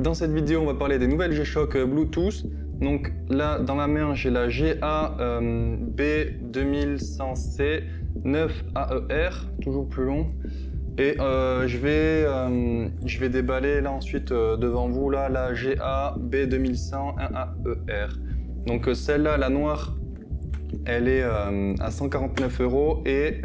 Dans cette vidéo, on va parler des nouvelles G-Shock Bluetooth. Donc là, dans la main, j'ai la GA B2100C 9AER, toujours plus long. Et je vais déballer là ensuite devant vous là, la GA B2100 1AER. Donc celle-là, la noire, elle est à 149 € et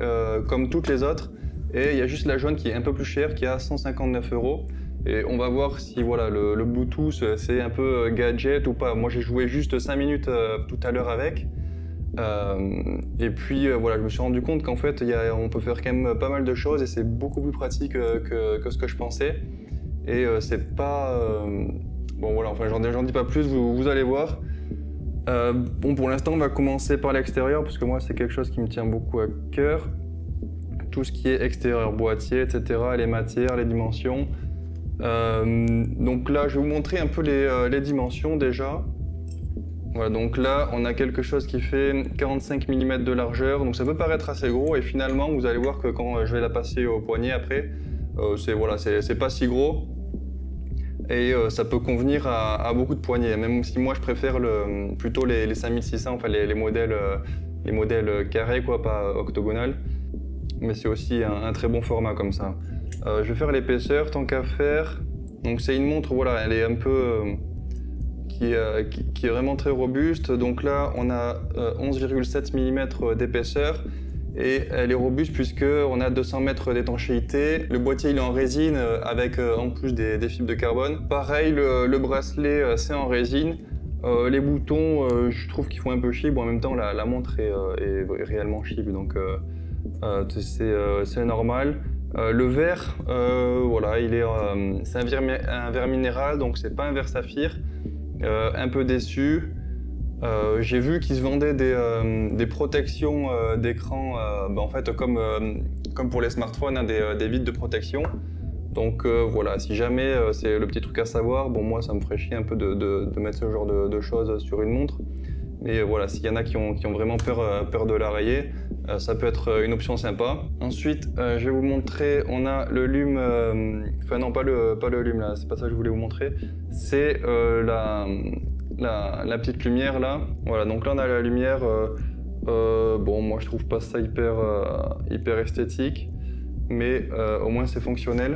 comme toutes les autres. Et il y a juste la jaune qui est un peu plus chère, qui est à 159 €. Et on va voir si voilà, le Bluetooth c'est un peu gadget ou pas. Moi j'ai joué juste 5 minutes tout à l'heure avec. Et puis voilà, je me suis rendu compte qu'en fait on peut faire quand même pas mal de choses et c'est beaucoup plus pratique que ce que je pensais. Et c'est pas... bon voilà, enfin j'en dis pas plus, vous allez voir. Bon, pour l'instant on va commencer par l'extérieur parce que moi c'est quelque chose qui me tient beaucoup à cœur. Tout ce qui est extérieur, boîtier, etc., les matières, les dimensions. Donc là, je vais vous montrer un peu les dimensions déjà. Voilà, donc là, on a quelque chose qui fait 45 mm de largeur, donc ça peut paraître assez gros et finalement, vous allez voir que quand je vais la passer au poignet après, c'est pas si gros et ça peut convenir à beaucoup de poignets, même si moi je préfère plutôt les 5600, enfin les modèles carrés, quoi, pas octogonal. Mais c'est aussi un très bon format comme ça. Je vais faire l'épaisseur tant qu'à faire. Donc c'est une montre, voilà, elle est un peu qui est vraiment très robuste. Donc là on a 11,7 mm d'épaisseur et elle est robuste puisque on a 200 mètres d'étanchéité. Le boîtier il est en résine avec en plus des fibres de carbone. Pareil, le bracelet c'est en résine. Les boutons, je trouve qu'ils font un peu chic. Bon, en même temps la montre est réellement chic, donc c'est normal. Le verre, voilà, c'est un verre minéral, donc c'est pas un verre saphir. Un peu déçu. J'ai vu qu'ils se vendaient des protections d'écran, en fait comme pour les smartphones, hein, des vitres de protection. Donc voilà, si jamais c'est le petit truc à savoir, bon moi ça me ferait chier un peu de mettre ce genre de choses sur une montre. Mais voilà, s'il y en a qui ont vraiment peur de la rayer, ça peut être une option sympa. Ensuite, je vais vous montrer, on a le lume, enfin non, pas le lume là, c'est pas ça que je voulais vous montrer. C'est la petite lumière là. Voilà, donc là on a la lumière, bon moi je trouve pas ça hyper esthétique, mais au moins c'est fonctionnel.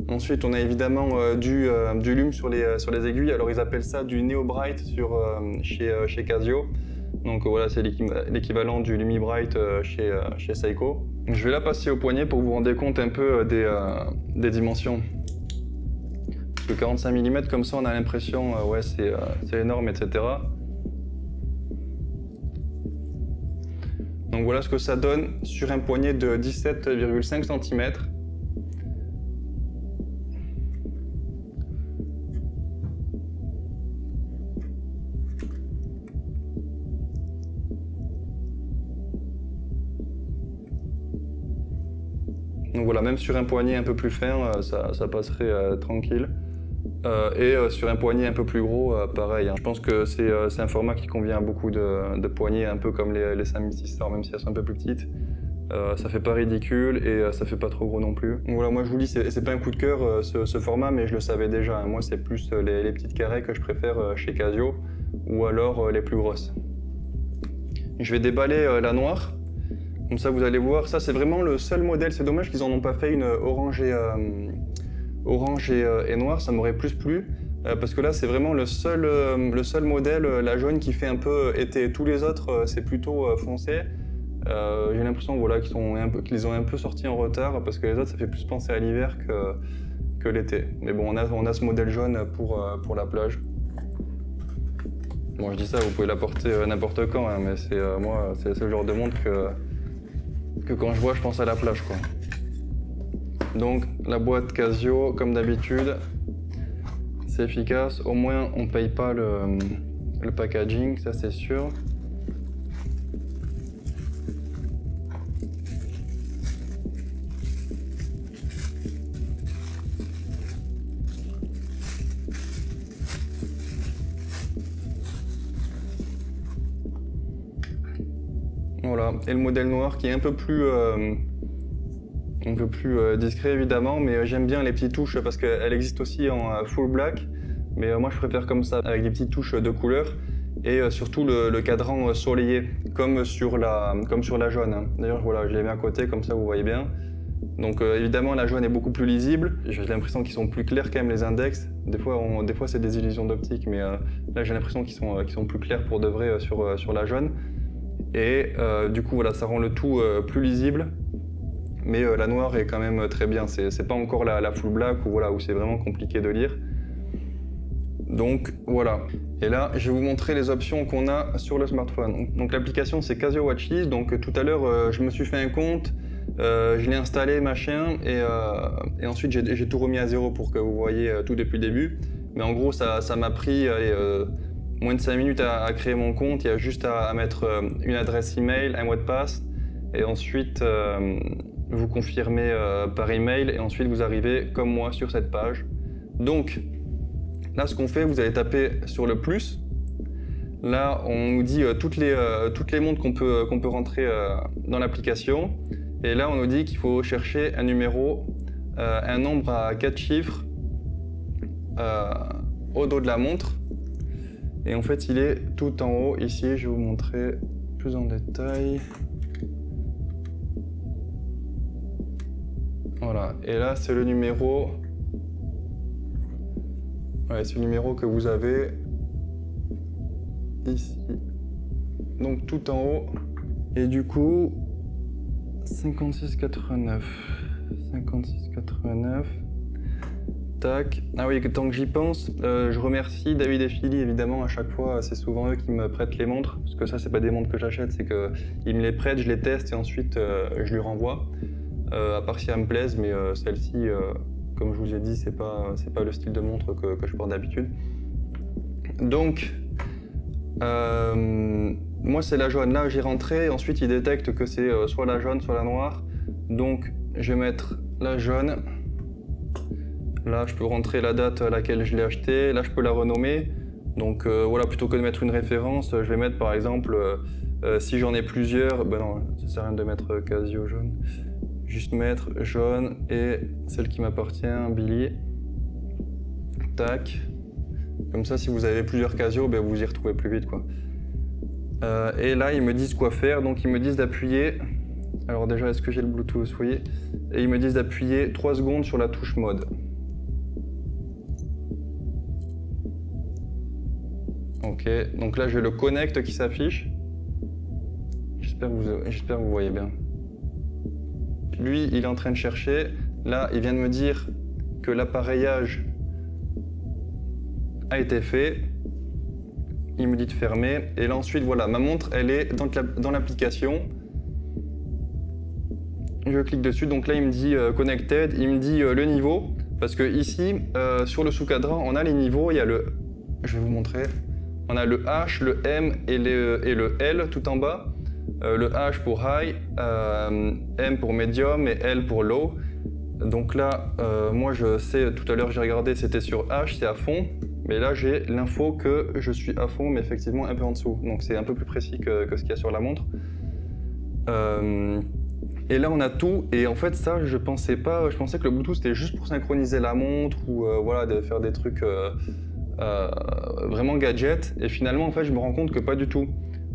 Ensuite, on a évidemment du lume sur les aiguilles. Alors, ils appellent ça du Neo Bright chez Casio. Donc voilà, c'est l'équivalent du Lumi-Bright chez Seiko. Je vais la passer au poignet pour que vous vous rendiez compte un peu des dimensions. Parce que 45 mm, comme ça, on a l'impression, ouais, c'est énorme, etc. Donc voilà ce que ça donne sur un poignet de 17,5 cm. Donc voilà, même sur un poignet un peu plus fin, ça passerait tranquille. Et sur un poignet un peu plus gros, pareil. Hein. Je pense que c'est un format qui convient à beaucoup de poignets, un peu comme les 5600, même si elles sont un peu plus petites. Ça fait pas ridicule et ça fait pas trop gros non plus. Donc voilà, moi je vous dis, c'est pas un coup de cœur ce format, mais je le savais déjà. Hein. Moi c'est plus les petites carrés que je préfère chez Casio, ou alors les plus grosses. Je vais déballer la noire. Comme ça, vous allez voir, ça c'est vraiment le seul modèle. C'est dommage qu'ils en ont pas fait une orange et noire, ça m'aurait plus plu. Parce que là, c'est vraiment le seul modèle, la jaune, qui fait un peu été. Tous les autres, c'est plutôt foncé. J'ai l'impression voilà, qu'ils ont un peu sorti en retard, parce que les autres, ça fait plus penser à l'hiver que l'été. Mais bon, on a ce modèle jaune pour la plage. Bon, je dis ça, vous pouvez la porter n'importe quand, hein, mais moi, c'est le genre de montre que quand je vois, je pense à la plage, quoi. Donc, la boîte Casio, comme d'habitude, c'est efficace. Au moins, on ne paye pas le packaging, ça c'est sûr. Voilà, et le modèle noir qui est un peu plus discret évidemment, mais j'aime bien les petites touches parce qu'elle existe aussi en full black. Mais moi je préfère comme ça, avec des petites touches de couleur. Et surtout le cadran soleillé, comme sur la jaune. Hein. D'ailleurs voilà, je l'ai mis à côté, comme ça vous voyez bien. Donc évidemment la jaune est beaucoup plus lisible, j'ai l'impression qu'ils sont plus clairs quand même les index. Des fois c'est des illusions d'optique, mais là j'ai l'impression qu'ils sont plus clairs pour de vrai sur la jaune. Et du coup voilà, ça rend le tout plus lisible. Mais la noire est quand même très bien, c'est pas encore la full black où c'est vraiment compliqué de lire. Donc voilà. Et là, je vais vous montrer les options qu'on a sur le smartphone. Donc l'application, c'est Casio Watchlist. Donc tout à l'heure, je me suis fait un compte, je l'ai installé, machin, et ensuite j'ai tout remis à zéro pour que vous voyez tout depuis le début. Mais en gros, ça m'a pris moins de 5 minutes à créer mon compte. Il y a juste à mettre une adresse email, un mot de passe, et ensuite vous confirmez par email, et ensuite vous arrivez comme moi sur cette page. Donc là, ce qu'on fait, vous allez taper sur le plus. Là, on nous dit toutes les montres qu'on peut rentrer dans l'application. Et là, on nous dit qu'il faut chercher un numéro, un nombre à 4 chiffres au dos de la montre. Et en fait, il est tout en haut ici. Je vais vous montrer plus en détail. Voilà. Et là, c'est le numéro. Ouais, c'est le numéro que vous avez ici. Donc tout en haut. Et du coup, 56,89. 56,89. Tac. Ah oui, tant que j'y pense, je remercie David et Philly évidemment à chaque fois. C'est souvent eux qui me prêtent les montres. Parce que ça, c'est pas des montres que j'achète, c'est qu'ils me les prêtent, je les teste et ensuite je lui renvoie. À part si elles me plaisent, mais celle-ci. Comme je vous ai dit, c'est pas le style de montre que je porte d'habitude. Donc, moi c'est la jaune. Là j'ai rentré, ensuite il détecte que c'est soit la jaune, soit la noire. Donc je vais mettre la jaune. Là je peux rentrer la date à laquelle je l'ai acheté. Là je peux la renommer. Donc voilà, plutôt que de mettre une référence, je vais mettre par exemple, si j'en ai plusieurs, ben non, ça sert à rien de mettre Casio jaune. Juste mettre jaune et celle qui m'appartient, Billy. Tac. Comme ça, si vous avez plusieurs Casio, ben vous y retrouvez plus vite, quoi. Et là, ils me disent quoi faire. Donc, ils me disent d'appuyer. Alors déjà, est-ce que j'ai le Bluetooth, vous voyez? Et ils me disent d'appuyer 3 secondes sur la touche mode. Ok. Donc là, j'ai le connect qui s'affiche. J'espère que vous voyez bien. Lui, il est en train de chercher. Là, il vient de me dire que l'appareillage a été fait. Il me dit de fermer. Et là, ensuite, voilà, ma montre, elle est dans l'application. Je clique dessus. Donc là, il me dit Connected. Il me dit le niveau. Parce que ici, sur le sous-cadran, on a les niveaux. Il y a le... Je vais vous montrer. On a le H, le M et le L tout en bas. Le H pour high, M pour medium et L pour low. Donc là, moi je sais, tout à l'heure j'ai regardé, c'était sur H, c'est à fond. Mais là j'ai l'info que je suis à fond, mais effectivement un peu en dessous. Donc c'est un peu plus précis que ce qu'il y a sur la montre. Et là on a tout. Et en fait ça, je pensais que le Bluetooth c'était juste pour synchroniser la montre ou voilà, de faire des trucs vraiment gadget. Et finalement en fait je me rends compte que pas du tout.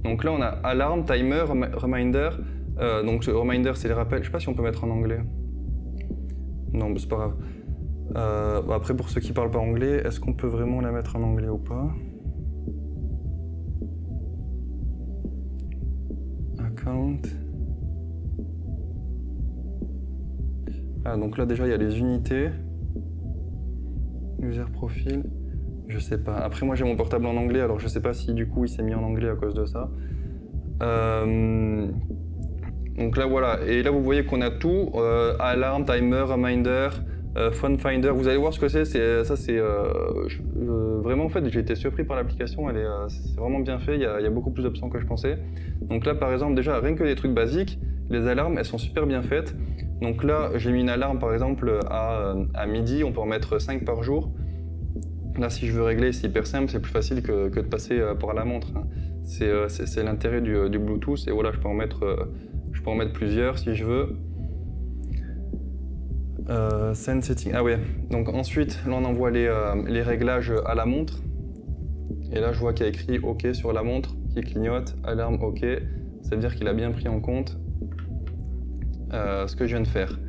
Donc là on a alarme, timer, reminder. Donc reminder c'est les rappels. Je sais pas si on peut mettre en anglais. Non, mais c'est pas grave. Après pour ceux qui parlent pas anglais, est-ce qu'on peut vraiment la mettre en anglais ou pas? Account. Ah donc là déjà il y a les unités. User profil. Je sais pas. Après moi j'ai mon portable en anglais, alors je sais pas si du coup il s'est mis en anglais à cause de ça. Donc là voilà, et là vous voyez qu'on a tout, alarme, timer, reminder, phone finder. Vous allez voir ce que c'est. Vraiment en fait j'ai été surpris par l'application, c'est vraiment bien fait, il y a beaucoup plus d'options que je pensais. Donc là par exemple déjà rien que des trucs basiques, les alarmes elles sont super bien faites. Donc là j'ai mis une alarme par exemple à midi, on peut en mettre 5 par jour. Là, si je veux régler, c'est hyper simple, c'est plus facile que de passer par la montre. Hein. C'est l'intérêt du Bluetooth, et voilà, je peux en mettre plusieurs si je veux. Send setting. Ah ouais, donc ensuite, là on envoie les réglages à la montre. Et là je vois qu'il y a écrit OK sur la montre, qui clignote, alarme OK. Ça veut dire qu'il a bien pris en compte ce que je viens de faire.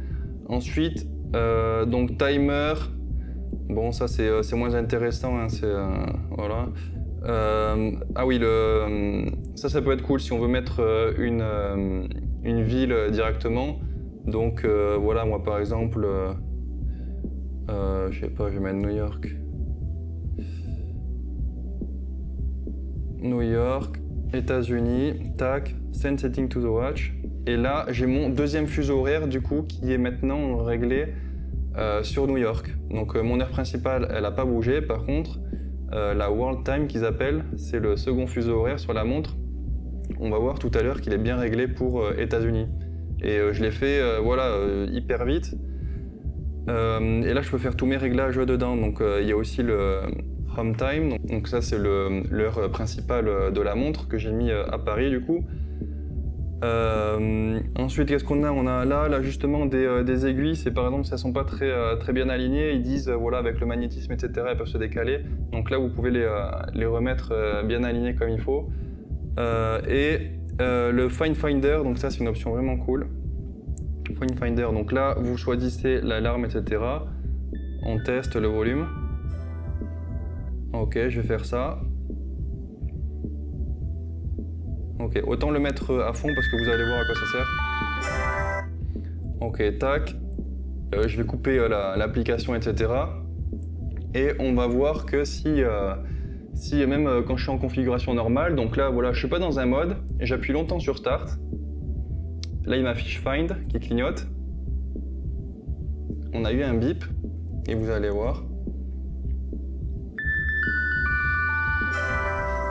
Ensuite, donc timer. Bon, ça c'est moins intéressant, hein, voilà. Ah oui, ça peut être cool si on veut mettre une ville directement. Donc voilà, moi par exemple, je sais pas, je vais mettre New York. New York, États-Unis, tac, send setting to the watch. Et là, j'ai mon deuxième fuseau horaire du coup qui est maintenant réglé sur New York. Donc mon heure principale, elle n'a pas bougé. Par contre, la World Time qu'ils appellent, c'est le second fuseau horaire sur la montre. On va voir tout à l'heure qu'il est bien réglé pour États-Unis. Et je l'ai fait voilà, hyper vite. Et là, je peux faire tous mes réglages dedans. Donc il y a aussi le Home Time. Donc ça, c'est l'heure principale de la montre que j'ai mis à Paris du coup. Ensuite, qu'est-ce qu'on a? On a là justement des aiguilles. C'est par exemple si elles sont pas très bien alignées, ils disent voilà avec le magnétisme etc. elles peuvent se décaler. Donc là vous pouvez les remettre bien alignées comme il faut. Le Find Finder, donc ça c'est une option vraiment cool. Find Finder, donc là vous choisissez l'alarme etc. On teste le volume. Ok, je vais faire ça. Ok, autant le mettre à fond parce que vous allez voir à quoi ça sert. Ok, tac. Je vais couper l'application, etc. Et on va voir que si même quand je suis en configuration normale, donc là, voilà, je suis pas dans un mode, j'appuie longtemps sur Start. Là, il m'affiche Find qui clignote. On a eu un bip et vous allez voir.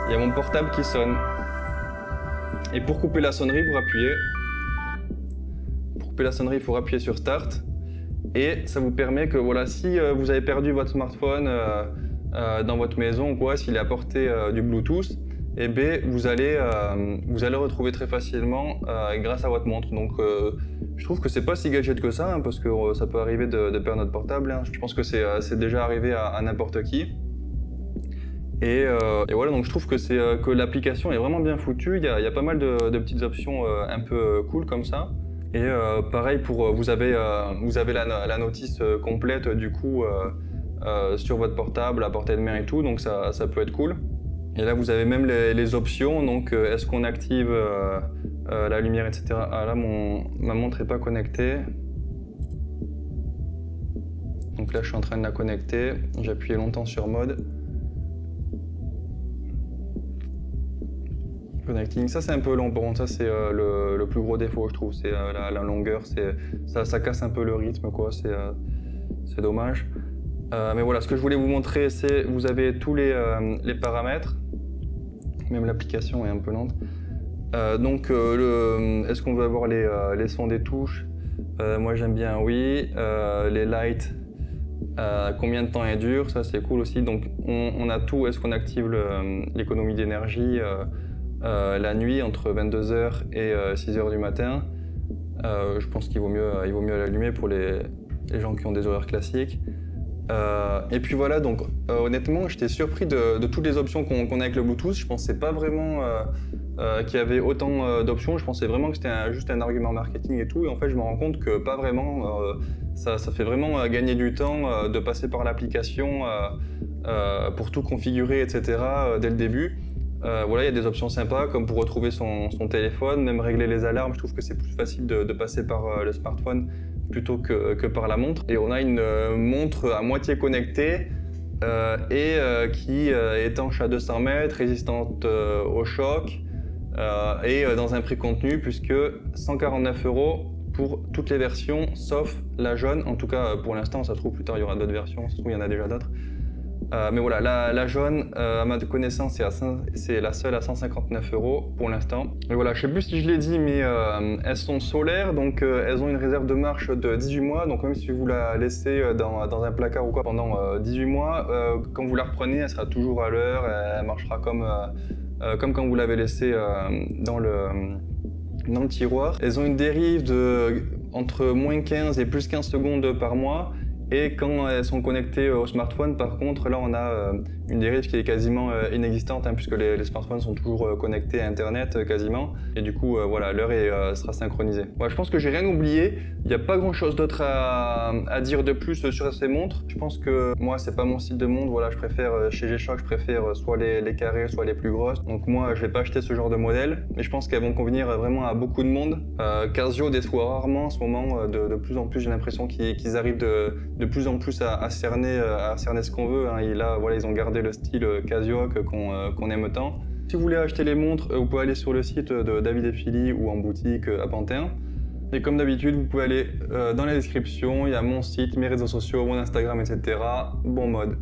Il y a mon portable qui sonne. Et pour couper la sonnerie, vous appuyez. Pour couper la sonnerie, il faut appuyer sur Start. Et ça vous permet que voilà, si vous avez perdu votre smartphone dans votre maison ou quoi, s'il est à portée du Bluetooth, et bien vous allez le retrouver très facilement grâce à votre montre. Donc je trouve que c'est pas si gadget que ça, hein, parce que ça peut arriver de perdre notre portable. Hein. Je pense que c'est déjà arrivé à n'importe qui. Et voilà, donc je trouve que l'application est vraiment bien foutue. Il y a pas mal de petites options un peu cool comme ça. Et pareil, vous avez la notice complète du coup sur votre portable, à portée de main et tout, donc ça peut être cool. Et là, vous avez même les options, donc est-ce qu'on active la lumière, etc. Ah là, ma montre n'est pas connectée. Donc là, je suis en train de la connecter. J'ai appuyé longtemps sur mode. Connecting, ça c'est un peu long, par contre ça c'est le plus gros défaut je trouve, c'est la longueur, ça casse un peu le rythme quoi, c'est dommage. Mais voilà, ce que je voulais vous montrer c'est, vous avez tous les paramètres, même l'application est un peu lente. Donc est-ce qu'on veut avoir les sons des touches? Moi j'aime bien oui, les lights, combien de temps elle dure, ça c'est cool aussi, donc on a tout, est-ce qu'on active l'économie d'énergie la nuit entre 22h et 6h du matin. Je pense qu'il vaut mieux l'allumer pour les gens qui ont des horaires classiques. Et puis voilà, donc honnêtement, j'étais surpris de toutes les options qu'on a avec le Bluetooth. Je pensais pas vraiment qu'il y avait autant d'options. Je pensais vraiment que c'était juste un argument marketing et tout. Et en fait, je me rends compte que pas vraiment. Ça fait vraiment gagner du temps de passer par l'application pour tout configurer, etc. Dès le début. Voilà, il y a des options sympas comme pour retrouver son téléphone, même régler les alarmes. Je trouve que c'est plus facile de passer par le smartphone plutôt que par la montre. Et on a une montre à moitié connectée qui est étanche à 200 mètres, résistante au choc et dans un prix contenu puisque 149 € pour toutes les versions sauf la jaune. En tout cas pour l'instant, ça se trouve plus tard il y aura d'autres versions, ça se trouve il y en a déjà d'autres. Mais voilà, la jaune, à ma connaissance, c'est la seule à 159 € pour l'instant. Et voilà, je sais plus si je l'ai dit, mais elles sont solaires, donc elles ont une réserve de marche de 18 mois. Donc même si vous la laissez dans un placard ou quoi pendant 18 mois, quand vous la reprenez, elle sera toujours à l'heure, elle marchera comme quand vous l'avez laissée dans le tiroir. Elles ont une dérive de entre moins 15 et plus 15 secondes par mois. Et quand elles sont connectées au smartphone, par contre, là on a une dérive qui est quasiment inexistante, hein, puisque les smartphones sont toujours connectés à Internet quasiment. Et du coup, voilà, l'heure sera synchronisée. Ouais, je pense que j'ai rien oublié. Il n'y a pas grand chose d'autre à dire de plus sur ces montres. Je pense que moi, c'est pas mon style de montre. Voilà, je préfère, chez G-Shock, je préfère soit les carrés, soit les plus grosses. Donc moi, je vais pas acheter ce genre de modèle. Mais je pense qu'elles vont convenir vraiment à beaucoup de monde. Casio déçoit rarement en ce moment. De plus en plus, j'ai l'impression qu'ils arrivent de plus en plus à cerner ce qu'on veut. Hein. Et là, voilà, ils ont gardé le style Casio qu'on aime tant. Si vous voulez acheter les montres, vous pouvez aller sur le site de David & Philly ou en boutique à Pantin. Et comme d'habitude, vous pouvez aller dans la description, il y a mon site, mes réseaux sociaux, mon Instagram, etc. Bon mode.